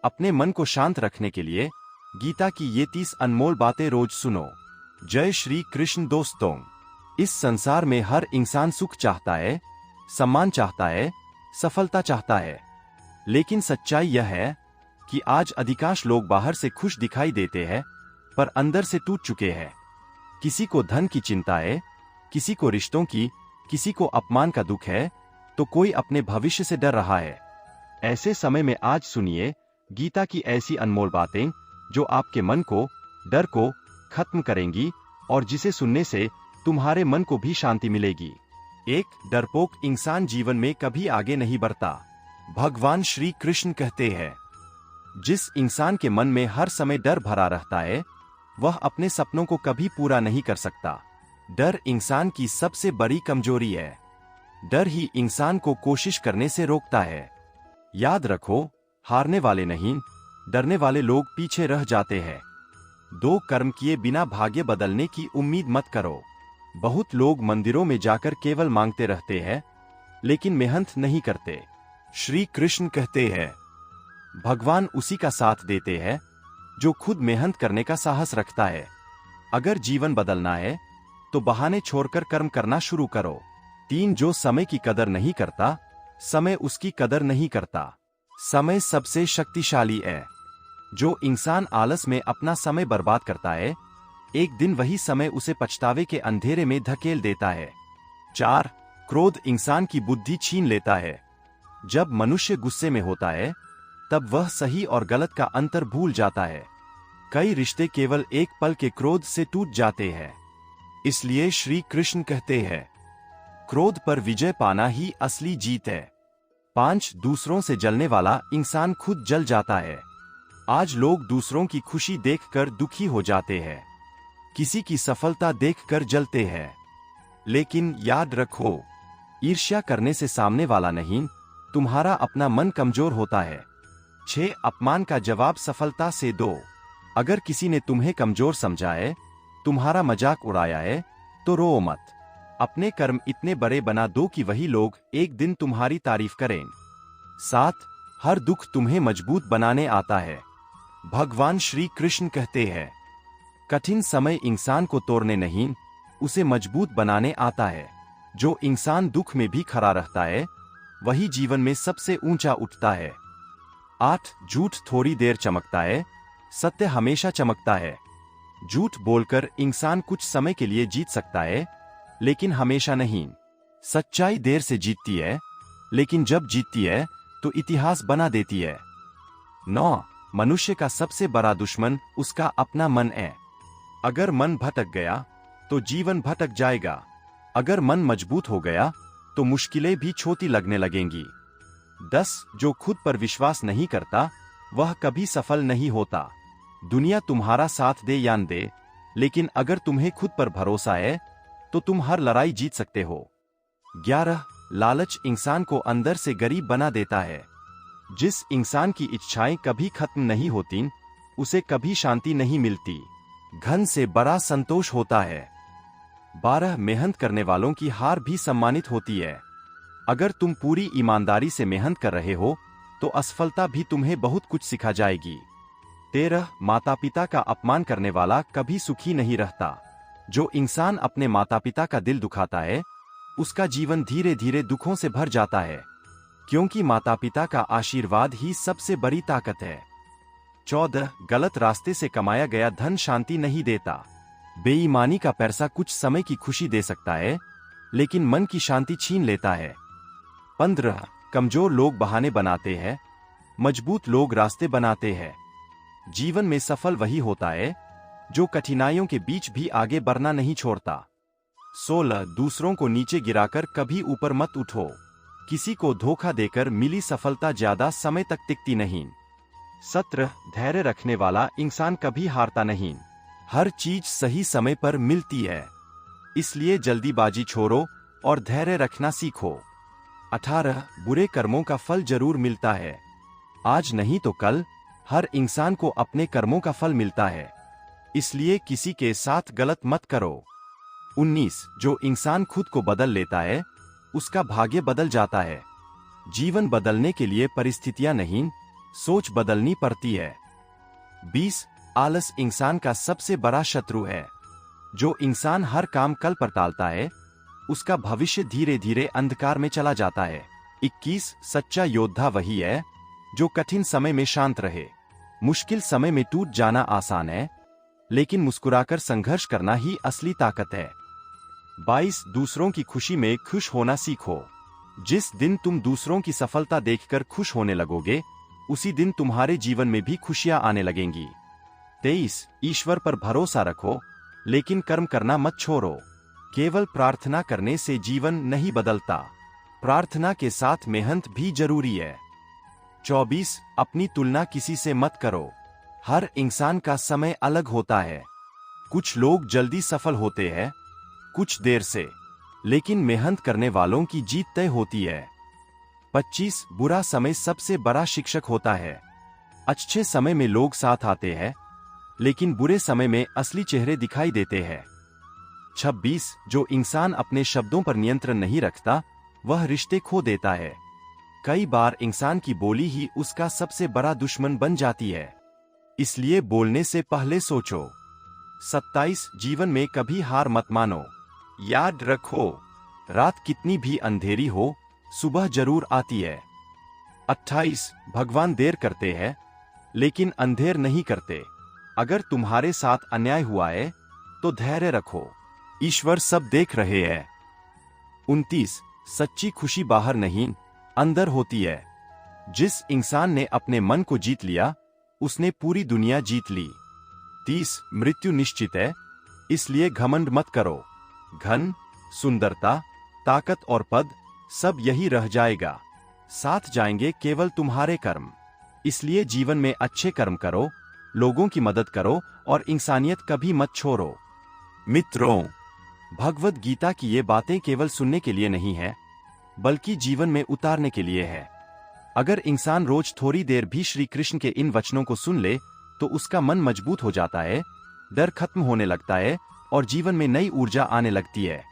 अपने मन को शांत रखने के लिए गीता की ये 30 अनमोल बातें रोज सुनो। जय श्री कृष्ण दोस्तों। इस संसार में हर इंसान सुख चाहता है, सम्मान चाहता है, सफलता चाहता है। लेकिन सच्चाई यह है कि आज अधिकांश लोग बाहर से खुश दिखाई देते हैं, पर अंदर से टूट चुके हैं। किसी को धन की चिंता है, किसी को रिश्तों की, किसी को अपमान का दुख है, तो कोई अपने भविष्य से डर रहा है। ऐसे समय में आज सुनिए गीता की ऐसी अनमोल बातें जो आपके मन को, डर को खत्म करेंगी और जिसे सुनने से तुम्हारे मन को भी शांति मिलेगी। एक डरपोक इंसान जीवन में कभी आगे नहीं बढ़ता। भगवान श्री कृष्ण कहते हैं, जिस इंसान के मन में हर समय डर भरा रहता है, वह अपने सपनों को कभी पूरा नहीं कर सकता। डर इंसान की सबसे बड़ी कमजोरी है। डर ही इंसान को कोशिश करने से रोकता है। याद रखो, हारने वाले नहीं, डरने वाले लोग पीछे रह जाते हैं। दो कर्म किए बिना भाग्य बदलने की उम्मीद मत करो। बहुत लोग मंदिरों में जाकर केवल मांगते रहते हैं, लेकिन मेहनत नहीं करते। श्री कृष्ण कहते हैं, भगवान उसी का साथ देते हैं जो खुद मेहनत करने का साहस रखता है। अगर जीवन बदलना है तो बहाने छोड़कर कर्म करना शुरू करो। 3 जो समय की कदर नहीं करता, समय उसकी कदर नहीं करता। समय सबसे शक्तिशाली है। जो इंसान आलस में अपना समय बर्बाद करता है, एक दिन वही समय उसे पछतावे के अंधेरे में धकेल देता है। 4 क्रोध इंसान की बुद्धि छीन लेता है। जब मनुष्य गुस्से में होता है, तब वह सही और गलत का अंतर भूल जाता है। कई रिश्ते केवल एक पल के क्रोध से टूट जाते हैं। इसलिए श्री कृष्ण कहते हैं, क्रोध पर विजय पाना ही असली जीत है। 5 दूसरों से जलने वाला इंसान खुद जल जाता है। आज लोग दूसरों की खुशी देखकर दुखी हो जाते हैं, किसी की सफलता देखकर जलते हैं। लेकिन याद रखो, ईर्ष्या करने से सामने वाला नहीं, तुम्हारा अपना मन कमजोर होता है। 6 अपमान का जवाब सफलता से दो। अगर किसी ने तुम्हें कमजोर समझा है, तुम्हारा मजाक उड़ाया है, तो रो मत। अपने कर्म इतने बड़े बना दो कि वही लोग एक दिन तुम्हारी तारीफ करें। 7 हर दुख तुम्हें मजबूत बनाने आता है। भगवान श्री कृष्ण कहते हैं, कठिन समय इंसान को तोड़ने नहीं, उसे मजबूत बनाने आता है। जो इंसान दुख में भी खड़ा रहता है, वही जीवन में सबसे ऊंचा उठता है। 8 झूठ थोड़ी देर चमकता है, सत्य हमेशा चमकता है। झूठ बोलकर इंसान कुछ समय के लिए जीत सकता है, लेकिन हमेशा नहीं। सच्चाई देर से जीतती है, लेकिन जब जीतती है तो इतिहास बना देती है। 9 मनुष्य का सबसे बड़ा दुश्मन उसका अपना मन है। अगर मन भटक गया तो जीवन भटक जाएगा। अगर मन मजबूत हो गया तो मुश्किलें भी छोटी लगने लगेंगी। 10 जो खुद पर विश्वास नहीं करता, वह कभी सफल नहीं होता। दुनिया तुम्हारा साथ दे या न दे, लेकिन अगर तुम्हें खुद पर भरोसा है तो तुम हर लड़ाई जीत सकते हो। 11 लालच इंसान को अंदर से गरीब बना देता है। जिस इंसान की इच्छाएं कभी खत्म नहीं होती, उसे कभी शांति नहीं मिलती। धन से बड़ा संतोष होता है। 12 मेहनत करने वालों की हार भी सम्मानित होती है। अगर तुम पूरी ईमानदारी से मेहनत कर रहे हो, तो असफलता भी तुम्हें बहुत कुछ सिखा जाएगी। 13 माता पिता का अपमान करने वाला कभी सुखी नहीं रहता। जो इंसान अपने माता पिता का दिल दुखाता है, उसका जीवन धीरे धीरे दुखों से भर जाता है, क्योंकि माता पिता का आशीर्वाद ही सबसे बड़ी ताकत है। 14 गलत रास्ते से कमाया गया धन शांति नहीं देता। बेईमानी का पैसा कुछ समय की खुशी दे सकता है, लेकिन मन की शांति छीन लेता है। 15 कमजोर लोग बहाने बनाते हैं, मजबूत लोग रास्ते बनाते हैं। जीवन में सफल वही होता है जो कठिनाइयों के बीच भी आगे बढ़ना नहीं छोड़ता। 16 दूसरों को नीचे गिराकर कभी ऊपर मत उठो। किसी को धोखा देकर मिली सफलता ज्यादा समय तक टिकती नहीं। 17 धैर्य रखने वाला इंसान कभी हारता नहीं। हर चीज सही समय पर मिलती है, इसलिए जल्दीबाजी छोड़ो और धैर्य रखना सीखो। 18 बुरे कर्मों का फल जरूर मिलता है। आज नहीं तो कल हर इंसान को अपने कर्मों का फल मिलता है, इसलिए किसी के साथ गलत मत करो। 19 जो इंसान खुद को बदल लेता है, उसका भाग्य बदल जाता है। जीवन बदलने के लिए परिस्थितियां नहीं, सोच बदलनी पड़ती है। 20 आलस इंसान का सबसे बड़ा शत्रु है। जो इंसान हर काम कल पर टालता है, उसका भविष्य धीरे धीरे अंधकार में चला जाता है। 21 सच्चा योद्धा वही है जो कठिन समय में शांत रहे। मुश्किल समय में टूट जाना आसान है, लेकिन मुस्कुराकर संघर्ष करना ही असली ताकत है। 22 दूसरों की खुशी में खुश होना सीखो। जिस दिन तुम दूसरों की सफलता देखकर खुश होने लगोगे, उसी दिन तुम्हारे जीवन में भी खुशियां आने लगेंगी। 23 ईश्वर पर भरोसा रखो, लेकिन कर्म करना मत छोड़ो। केवल प्रार्थना करने से जीवन नहीं बदलता, प्रार्थना के साथ मेहनत भी जरूरी है। 24 अपनी तुलना किसी से मत करो। हर इंसान का समय अलग होता है। कुछ लोग जल्दी सफल होते हैं, कुछ देर से, लेकिन मेहनत करने वालों की जीत तय होती है। 25 बुरा समय सबसे बड़ा शिक्षक होता है। अच्छे समय में लोग साथ आते हैं, लेकिन बुरे समय में असली चेहरे दिखाई देते हैं। 26 जो इंसान अपने शब्दों पर नियंत्रण नहीं रखता, वह रिश्ते खो देता है। कई बार इंसान की बोली ही उसका सबसे बड़ा दुश्मन बन जाती है, इसलिए बोलने से पहले सोचो। 27 जीवन में कभी हार मत मानो। याद रखो, रात कितनी भी अंधेरी हो, सुबह जरूर आती है। 28 भगवान देर करते हैं, लेकिन अंधेर नहीं करते। अगर तुम्हारे साथ अन्याय हुआ है, तो धैर्य रखो, ईश्वर सब देख रहे हैं। 29 सच्ची खुशी बाहर नहीं, अंदर होती है। जिस इंसान ने अपने मन को जीत लिया, उसने पूरी दुनिया जीत ली। 30 मृत्यु निश्चित है, इसलिए घमंड मत करो। धन, सुंदरता, ताकत और पद सब यही रह जाएगा, साथ जाएंगे केवल तुम्हारे कर्म। इसलिए जीवन में अच्छे कर्म करो, लोगों की मदद करो और इंसानियत कभी मत छोड़ो। मित्रों, भगवद गीता की ये बातें केवल सुनने के लिए नहीं है, बल्कि जीवन में उतारने के लिए है। अगर इंसान रोज थोड़ी देर भी श्री कृष्ण के इन वचनों को सुन ले, तो उसका मन मजबूत हो जाता है, डर खत्म होने लगता है और जीवन में नई ऊर्जा आने लगती है।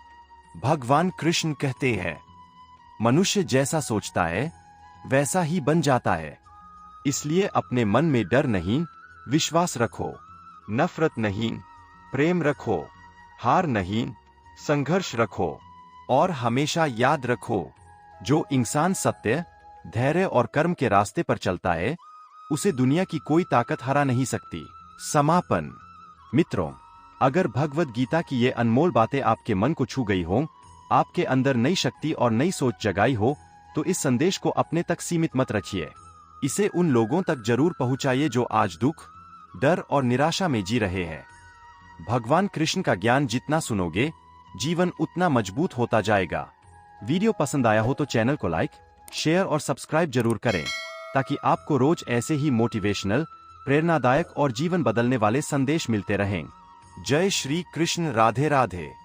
भगवान कृष्ण कहते हैं, मनुष्य जैसा सोचता है, वैसा ही बन जाता है। इसलिए अपने मन में डर नहीं, विश्वास रखो, नफरत नहीं, प्रेम रखो, हार नहीं, संघर्ष रखो और हमेशा याद रखो, जो इंसान सत्य, धैर्य और कर्म के रास्ते पर चलता है, उसे दुनिया की कोई ताकत हरा नहीं सकती। समापन। मित्रों, अगर भगवद गीता की ये अनमोल बातें आपके मन को छू गई हों, आपके अंदर नई शक्ति और नई सोच जगाई हो, तो इस संदेश को अपने तक सीमित मत रखिए। इसे उन लोगों तक जरूर पहुंचाइए जो आज दुख, डर और निराशा में जी रहे हैं। भगवान कृष्ण का ज्ञान जितना सुनोगे, जीवन उतना मजबूत होता जाएगा। वीडियो पसंद आया हो तो चैनल को लाइक, शेयर और सब्सक्राइब जरूर करें, ताकि आपको रोज ऐसे ही मोटिवेशनल, प्रेरणादायक और जीवन बदलने वाले संदेश मिलते रहें। जय श्री कृष्ण। राधे राधे।